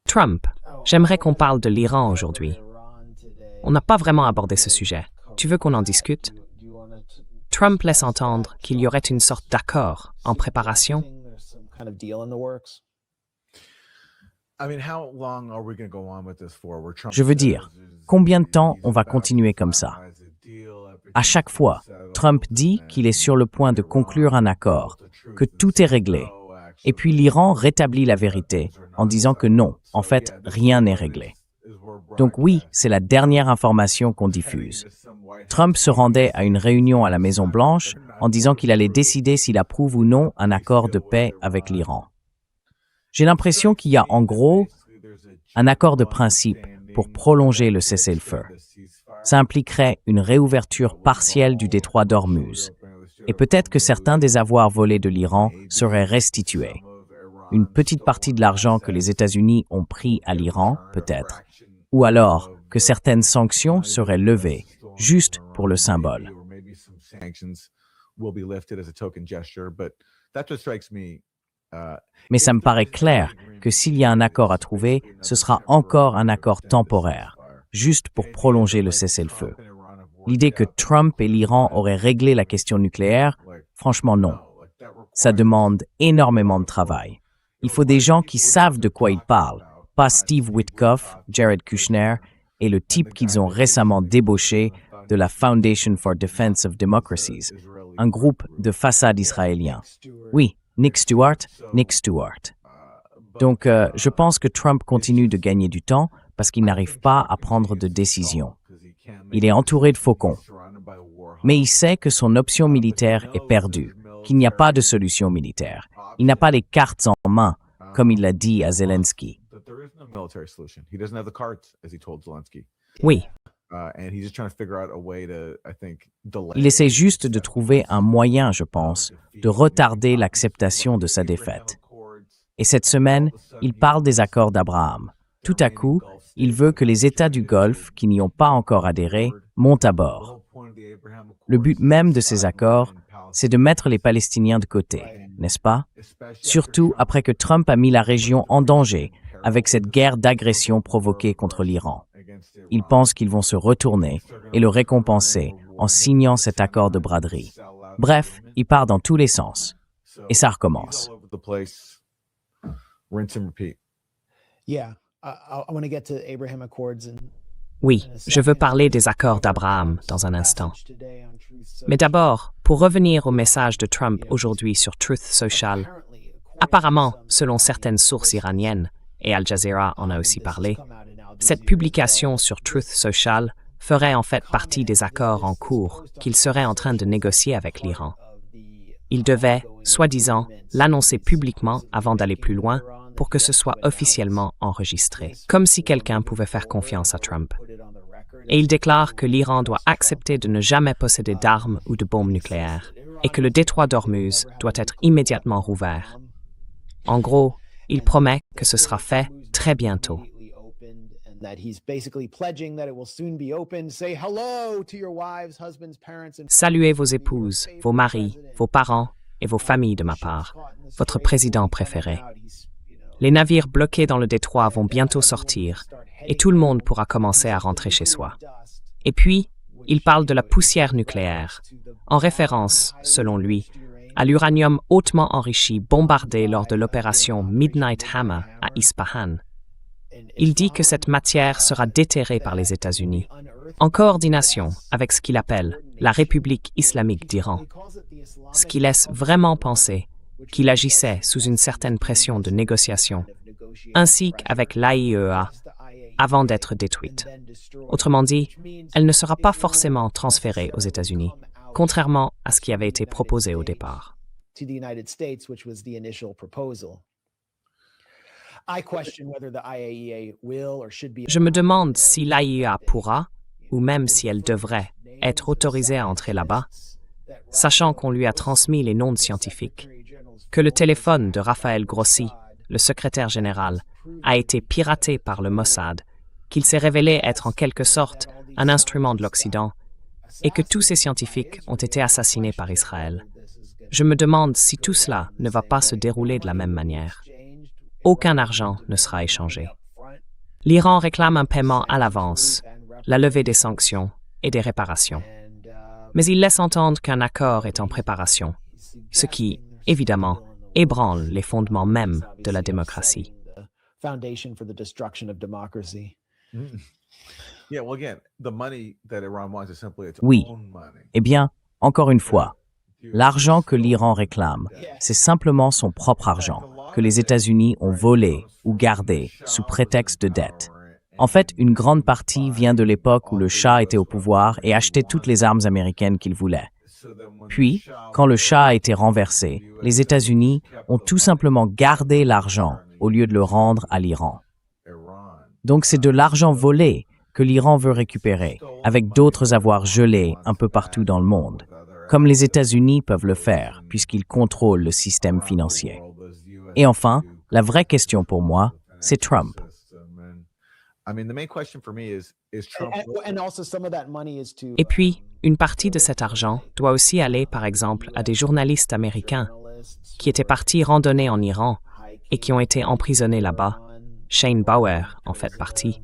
Trump, j'aimerais qu'on parle de l'Iran aujourd'hui. On n'a pas vraiment abordé ce sujet. Tu veux qu'on en discute? Trump laisse entendre qu'il y aurait une sorte d'accord en préparation. Je veux dire, combien de temps on va continuer comme ça? À chaque fois, Trump dit qu'il est sur le point de conclure un accord, que tout est réglé. Et puis l'Iran rétablit la vérité en disant que non, en fait, rien n'est réglé. Donc oui, c'est la dernière information qu'on diffuse. Trump se rendait à une réunion à la Maison-Blanche en disant qu'il allait décider s'il approuve ou non un accord de paix avec l'Iran. J'ai l'impression qu'il y a en gros un accord de principe pour prolonger le cessez-le-feu. Ça impliquerait une réouverture partielle du détroit d'Ormuz. Et peut-être que certains des avoirs volés de l'Iran seraient restitués. Une petite partie de l'argent que les États-Unis ont pris à l'Iran, peut-être. Ou alors que certaines sanctions seraient levées, juste pour le symbole. Mais ça me paraît clair que s'il y a un accord à trouver, ce sera encore un accord temporaire, juste pour prolonger le cessez-le-feu. L'idée que Trump et l'Iran auraient réglé la question nucléaire, franchement non. Ça demande énormément de travail. Il faut des gens qui savent de quoi ils parlent, pas Steve Witkoff, Jared Kushner et le type qu'ils ont récemment débauché de la Foundation for Defense of Democracies, un groupe de façade israélien. Oui, Nick Stewart. Donc, je pense que Trump continue de gagner du temps parce qu'il n'arrive pas à prendre de décision. Il est entouré de faucons. Mais il sait que son option militaire est perdue, qu'il n'y a pas de solution militaire. Il n'a pas les cartes en main, comme il l'a dit à Zelensky. Oui. Il essaie juste de trouver un moyen, je pense, de retarder l'acceptation de sa défaite. Et cette semaine, il parle des accords d'Abraham. Tout à coup, il veut que les États du Golfe, qui n'y ont pas encore adhéré, montent à bord. Le but même de ces accords, c'est de mettre les Palestiniens de côté, n'est-ce pas? Surtout après que Trump a mis la région en danger avec cette guerre d'agression provoquée contre l'Iran. Ils pensent qu'ils vont se retourner et le récompenser en signant cet accord de braderie. Bref, il part dans tous les sens. Et ça recommence. Oui, je veux parler des accords d'Abraham dans un instant. Mais d'abord, pour revenir au message de Trump aujourd'hui sur Truth Social, apparemment, selon certaines sources iraniennes, et Al Jazeera en a aussi parlé, cette publication sur Truth Social ferait en fait partie des accords en cours qu'il serait en train de négocier avec l'Iran. Il devait, soi-disant, l'annoncer publiquement avant d'aller plus loin pour que ce soit officiellement enregistré, comme si quelqu'un pouvait faire confiance à Trump. Et il déclare que l'Iran doit accepter de ne jamais posséder d'armes ou de bombes nucléaires et que le détroit d'Ormuz doit être immédiatement rouvert. En gros, il promet que ce sera fait très bientôt. Saluez vos épouses, vos maris, vos parents et vos familles de ma part, votre président préféré. Les navires bloqués dans le détroit vont bientôt sortir et tout le monde pourra commencer à rentrer chez soi. Et puis, il parle de la poussière nucléaire, en référence, selon lui, à l'uranium hautement enrichi bombardé lors de l'opération Midnight Hammer à Ispahan. Il dit que cette matière sera déterrée par les États-Unis, en coordination avec ce qu'il appelle la République islamique d'Iran, ce qui laisse vraiment penser qu'il agissait sous une certaine pression de négociation, ainsi qu'avec l'AIEA, avant d'être détruite. Autrement dit, elle ne sera pas forcément transférée aux États-Unis, contrairement à ce qui avait été proposé au départ. Je me demande si l'AIEA pourra, ou même si elle devrait, être autorisée à entrer là-bas, sachant qu'on lui a transmis les noms de scientifiques, que le téléphone de Raphaël Grossi, le secrétaire général, a été piraté par le Mossad, qu'il s'est révélé être en quelque sorte un instrument de l'Occident, et que tous ces scientifiques ont été assassinés par Israël. Je me demande si tout cela ne va pas se dérouler de la même manière. aucun argent ne sera échangé. L'Iran réclame un paiement à l'avance, la levée des sanctions et des réparations. Mais il laisse entendre qu'un accord est en préparation, ce qui, évidemment, ébranle les fondements mêmes de la démocratie. Oui. Eh bien, encore une fois, l'argent que l'Iran réclame, c'est simplement son propre argent, que les États-Unis ont volé ou gardé sous prétexte de dette. En fait, une grande partie vient de l'époque où le Shah était au pouvoir et achetait toutes les armes américaines qu'il voulait. Puis, quand le Shah a été renversé, les États-Unis ont tout simplement gardé l'argent au lieu de le rendre à l'Iran. Donc c'est de l'argent volé que l'Iran veut récupérer, avec d'autres avoirs gelés un peu partout dans le monde, comme les États-Unis peuvent le faire, puisqu'ils contrôlent le système financier. Et enfin, la vraie question pour moi, c'est Trump. Et puis, une partie de cet argent doit aussi aller, par exemple, à des journalistes américains qui étaient partis randonner en Iran et qui ont été emprisonnés là-bas. Shane Bauer en fait partie.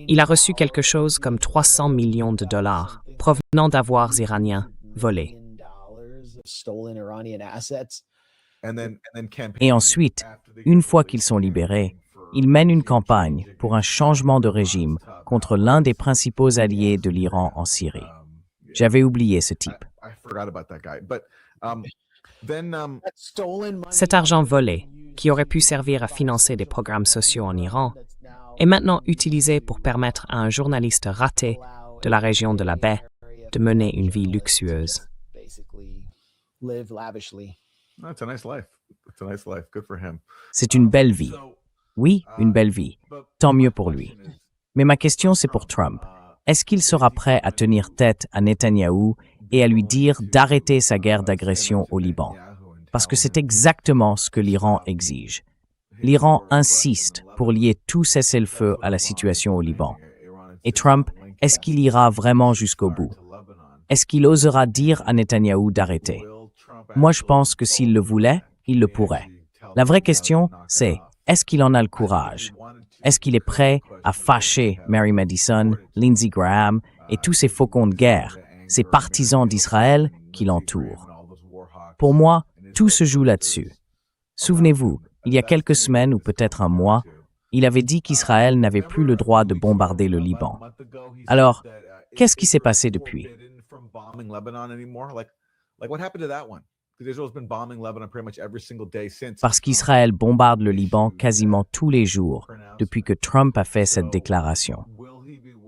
Il a reçu quelque chose comme 300 millions de dollars provenant d'avoirs iraniens volés. Et ensuite, une fois qu'ils sont libérés, ils mènent une campagne pour un changement de régime contre l'un des principaux alliés de l'Iran en Syrie. J'avais oublié ce type. Cet argent volé, qui aurait pu servir à financer des programmes sociaux en Iran, est maintenant utilisé pour permettre à un journaliste raté de la région de la baie de mener une vie luxueuse. C'est une belle vie. Oui, une belle vie. Tant mieux pour lui. Mais ma question, c'est pour Trump. Est-ce qu'il sera prêt à tenir tête à Netanyahou et à lui dire d'arrêter sa guerre d'agression au Liban? Parce que c'est exactement ce que l'Iran exige. L'Iran insiste pour lier tout cessez-le-feu à la situation au Liban. Et Trump, est-ce qu'il ira vraiment jusqu'au bout? Est-ce qu'il osera dire à Netanyahou d'arrêter? Moi, je pense que s'il le voulait, il le pourrait. La vraie question, c'est est-ce qu'il en a le courage? Est-ce qu'il est prêt à fâcher Mary Madison, Lindsey Graham et tous ces faucons de guerre, ces partisans d'Israël qui l'entourent? Pour moi, tout se joue là-dessus. Souvenez-vous, il y a quelques semaines ou peut-être un mois, il avait dit qu'Israël n'avait plus le droit de bombarder le Liban. Alors, qu'est-ce qui s'est passé depuis? Parce qu'Israël bombarde le Liban quasiment tous les jours depuis que Trump a fait cette déclaration.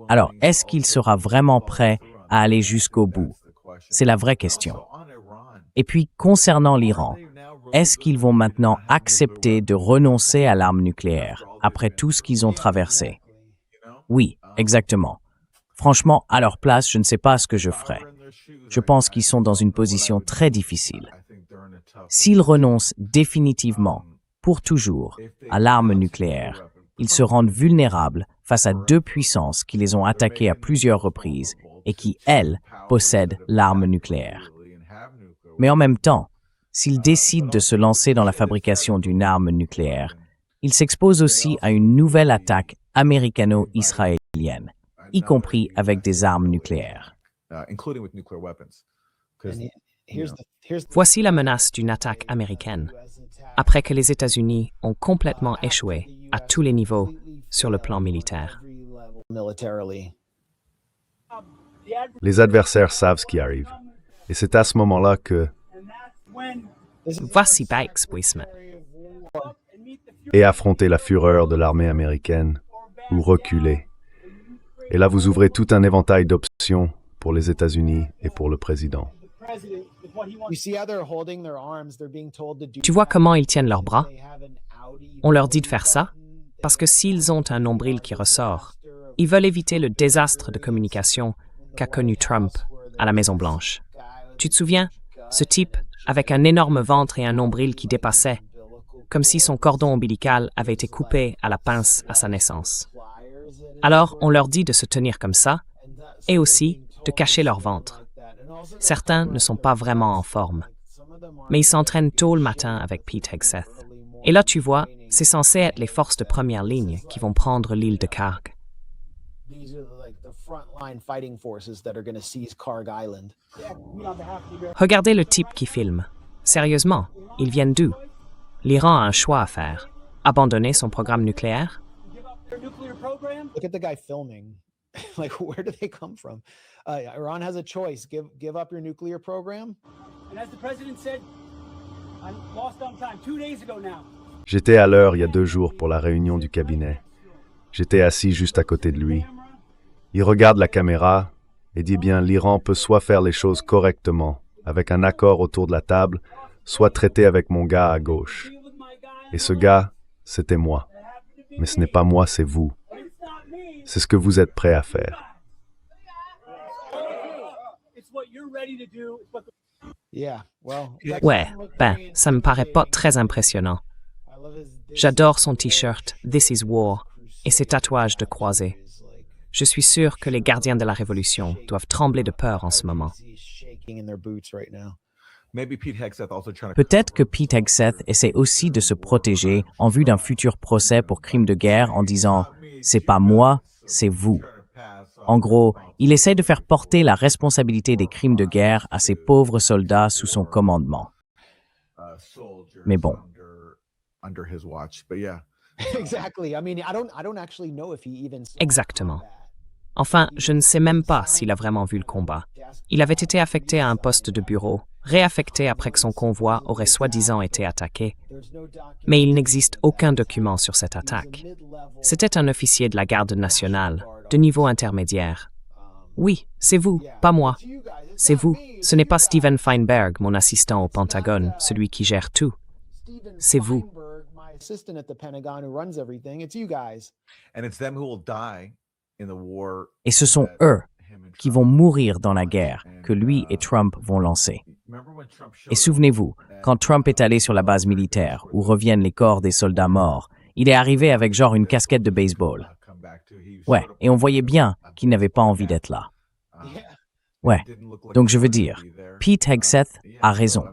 Alors, est-ce qu'il sera vraiment prêt à aller jusqu'au bout? C'est la vraie question. Et puis, concernant l'Iran, est-ce qu'ils vont maintenant accepter de renoncer à l'arme nucléaire après tout ce qu'ils ont traversé? Oui, exactement. Franchement, à leur place, je ne sais pas ce que je ferais. Je pense qu'ils sont dans une position très difficile. S'ils renoncent définitivement, pour toujours, à l'arme nucléaire, ils se rendent vulnérables face à deux puissances qui les ont attaqués à plusieurs reprises et qui, elles, possèdent l'arme nucléaire. Mais en même temps, s'ils décident de se lancer dans la fabrication d'une arme nucléaire, ils s'exposent aussi à une nouvelle attaque américano-israélienne, y compris avec des armes nucléaires. Voici la menace d'une attaque américaine, après que les États-Unis ont complètement échoué à tous les niveaux sur le plan militaire. Les adversaires savent ce qui arrive. Et c'est à ce moment-là que... Voici Bikes Wismet. Et affronter la fureur de l'armée américaine, ou reculer. Et là, vous ouvrez tout un éventail d'options pour les États-Unis et pour le président. Tu vois comment ils tiennent leurs bras? On leur dit de faire ça parce que s'ils ont un nombril qui ressort, ils veulent éviter le désastre de communication qu'a connu Trump à la Maison-Blanche. Tu te souviens? Ce type avec un énorme ventre et un nombril qui dépassait, comme si son cordon ombilical avait été coupé à la pince à sa naissance. Alors, on leur dit de se tenir comme ça et aussi de cacher leur ventre. Certains ne sont pas vraiment en forme, mais ils s'entraînent tôt le matin avec Pete Hegseth. Et là, tu vois, c'est censé être les forces de première ligne qui vont prendre l'île de Karg. Regardez le type qui filme. Sérieusement, ils viennent d'où? L'Iran a un choix à faire. Abandonner son programme nucléaire? Look at the guy filming. Like, where do they come from? Iran has a choice. Give up your nuclear program. And as the president said, I'm lost on time 2 days ago now. J'étais à l'heure il y a 2 jours pour la réunion du cabinet. J'étais assis juste à côté de lui. Il regarde la caméra et dit bien l'Iran peut soit faire les choses correctement, avec un accord autour de la table, soit traiter avec mon gars à gauche. Et ce gars, c'était moi. Mais ce n'est pas moi, c'est vous. C'est ce que vous êtes prêts à faire. Ouais, ça me paraît pas très impressionnant. J'adore son t-shirt « This is War » et ses tatouages de croisés. Je suis sûr que les gardiens de la Révolution doivent trembler de peur en ce moment. Peut-être que Pete Hegseth essaie aussi de se protéger en vue d'un futur procès pour crime de guerre en disant « c'est pas moi, c'est vous ». En gros, il essaie de faire porter la responsabilité des crimes de guerre à ces pauvres soldats sous son commandement. Mais bon. Exactement. Enfin, je ne sais même pas s'il a vraiment vu le combat. Il avait été affecté à un poste de bureau, réaffecté après que son convoi aurait soi-disant été attaqué. Mais il n'existe aucun document sur cette attaque. C'était un officier de la garde nationale, de niveau intermédiaire. Oui, c'est vous, pas moi. C'est vous. Ce n'est pas Steven Feinberg, mon assistant au Pentagone, celui qui gère tout. C'est vous. Et ce sont eux qui vont mourir dans la guerre que lui et Trump vont lancer. Et souvenez-vous, quand Trump est allé sur la base militaire où reviennent les corps des soldats morts, il est arrivé avec genre une casquette de baseball. Ouais, et on voyait bien qu'il n'avait pas envie d'être là. Ouais, donc je veux dire, Pete Hegseth a raison.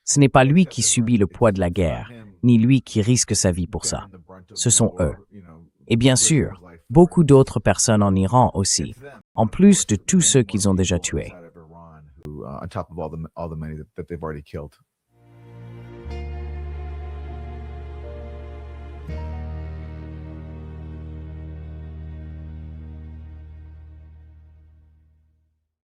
Ce n'est pas lui qui subit le poids de la guerre, ni lui qui risque sa vie pour ça. Ce sont eux. Et bien sûr, beaucoup d'autres personnes en Iran aussi, en plus de tous ceux qu'ils ont déjà tués.